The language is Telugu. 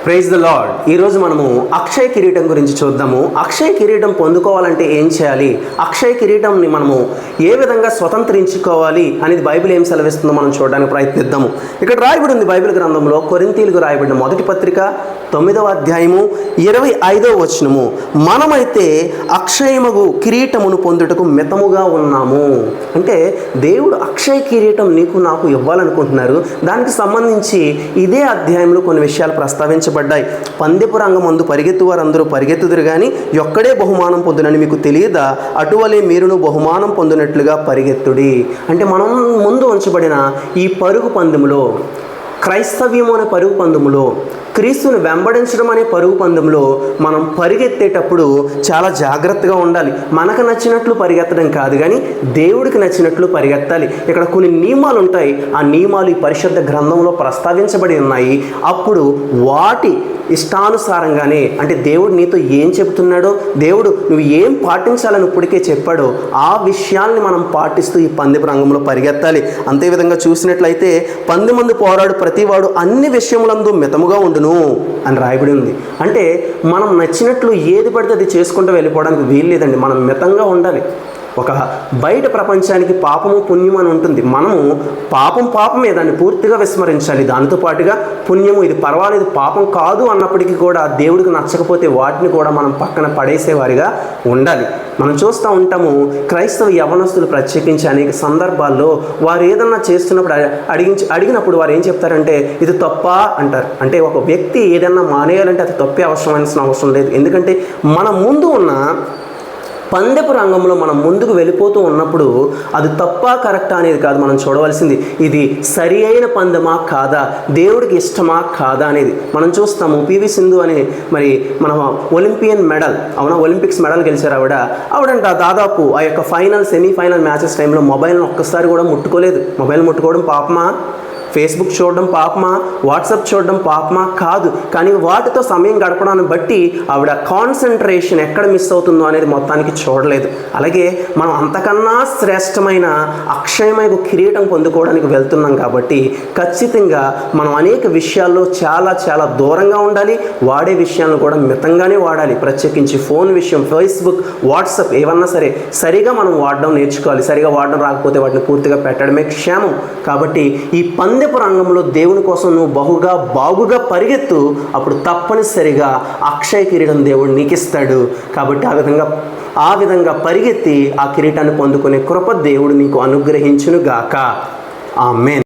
Praise the lord. ఈరోజు మనము అక్షయ కిరీటం గురించి చూద్దాము. అక్షయ కిరీటం పొందుకోవాలంటే ఏం చేయాలి, అక్షయ కిరీటంని మనము ఏ విధంగా స్వతంత్రించుకోవాలి అనేది బైబిల్ ఏం సెలవిస్తుందో మనం చూడడానికి ప్రయత్నిద్దాము. ఇక్కడ రాయబడి ఉంది బైబిల్ గ్రంథంలో కొరింథీయులకు రాయబడిన మొదటి పత్రిక 9వ అధ్యాయము 25వ వచనము, మనమైతే అక్షయమగు కిరీటమును పొందుటకు మితముగా ఉన్నాము. అంటే దేవుడు అక్షయ కిరీటం నీకు నాకు ఇవ్వాలనుకుంటున్నారు. దానికి సంబంధించి ఇదే అధ్యాయంలో కొన్ని విషయాలు ప్రస్తావించబడ్డాయి. పందెపు రంగమందు పరిగెత్తు వారందరూ పరిగెత్తుదురు కానీ ఒక్కడే బహుమానం పొందునని మీకు తెలియదా, అటువలే మీరును బహుమానం పొందినట్లుగా పరిగెత్తుడి. అంటే మనం ముందు ఉంచబడిన ఈ పరుగు పందెములో, క్రైస్తవ్యం అనే పరుగు పందెములో, క్రీస్తుని వెంబడించడం అనే పరుగు పందెంలో మనం పరిగెత్తేటప్పుడు చాలా జాగ్రత్తగా ఉండాలి. మనకు నచ్చినట్లు పరిగెత్తడం కాదు, కానీ దేవుడికి నచ్చినట్లు పరిగెత్తాలి. ఇక్కడ కొన్ని నియమాలు ఉంటాయి. ఆ నియమాలు ఈ పరిశుద్ధ గ్రంథంలో ప్రస్తావించబడి ఉన్నాయి. అప్పుడు వాటి ఇష్టానుసారంగానే, అంటే దేవుడు నీతో ఏం చెబుతున్నాడో, దేవుడు నువ్వు ఏం పాటించాలని ఇప్పటికే చెప్పాడో ఆ విషయాల్ని మనం పాటిస్తూ ఈ పందెపు రంగంలో పరిగెత్తాలి. అంతేవిధంగా చూసినట్లయితే పందెమందు పోరాడు ప్రతివాడు అన్ని విషయములందు మితముగా ఉండును అని రాయబడి ఉంది. అంటే మనం నచ్చినట్లు ఏది పడితే అది చేసుకుంటూ వెళ్ళిపోవడానికి వీలు లేదండి. మనం మితంగా ఉండాలి. ఒక బయట ప్రపంచానికి పాపము పుణ్యం అని ఉంటుంది. మనము పాపమే, దాన్ని పూర్తిగా విస్మరించాలి. దానితో పాటుగా పుణ్యము, ఇది పర్వాలేదు, పాపం కాదు అన్నప్పటికీ కూడా దేవుడికి నచ్చకపోతే వాటిని కూడా మనం పక్కన పడేసేవారిగా ఉండాలి. మనం చూస్తూ ఉంటాము, క్రైస్తవ యవనస్తులు ప్రత్యేకించి అనేక సందర్భాల్లో వారు ఏదన్నా చేస్తున్నప్పుడు అడిగినప్పుడు వారు ఏం చెప్తారంటే ఇది తప్పా అంటారు. అంటే ఒక వ్యక్తి ఏదన్నా మానేయాలంటే అది తప్పే అవసరం లేదు. ఎందుకంటే మన ముందు ఉన్న పందెపు రంగంలో మనం ముందుకు వెళ్ళిపోతూ ఉన్నప్పుడు అది తప్పా కరెక్టా అనేది కాదు మనం చూడవలసింది, ఇది సరి అయిన పందెమా కాదా, దేవుడికి ఇష్టమా కాదా అనేది. మనం చూస్తాము పివి సింధు అని, మరి మన ఒలింపియన్ మెడల్, ఒలింపిక్స్ మెడల్ గెలిచారు ఆవిడంట దాదాపు ఆ యొక్క సెమీఫైనల్ మ్యాచెస్ టైంలో మొబైల్ని ఒక్కసారి కూడా ముట్టుకోలేదు. మొబైల్ ముట్టుకోవడం పాపమా, ఫేస్బుక్ చూడడం పాపమా, వాట్సాప్ చూడడం పాపమా కాదు, కానీ వాటితో సమయం గడపడాన్ని బట్టి ఆవిడ కాన్సన్ట్రేషన్ ఎక్కడ మిస్ అవుతుందో అనేది మొత్తానికి చూడలేదు. అలాగే మనం అంతకన్నా శ్రేష్టమైన అక్షయమైన కిరీటం పొందుకోవడానికి వెళ్తున్నాం కాబట్టి ఖచ్చితంగా మనం అనేక విషయాల్లో చాలా దూరంగా ఉండాలి. వాడే విషయాలను కూడా మితంగానే వాడాలి. ప్రత్యేకించి ఫోన్ విషయం, ఫేస్బుక్, వాట్సాప్ ఏవన్నా సరే సరిగా మనం వాడడం నేర్చుకోవాలి. సరిగా వాడడం రాకపోతే వాటిని పూర్తిగా పెట్టడమే క్షేమం. కాబట్టి ఈ పందెపు రంగంలో దేవుని కోసం నువ్వు బాగుగా పరిగెత్తు. అప్పుడు తప్పనిసరిగా అక్షయ కిరీటం దేవుడు నీకు ఇస్తాడు. కాబట్టి ఆ విధంగా పరిగెత్తి ఆ కిరీటాన్ని పొందుకునే కృప దేవుడు నీకు అనుగ్రహించును గాక. ఆమేన్.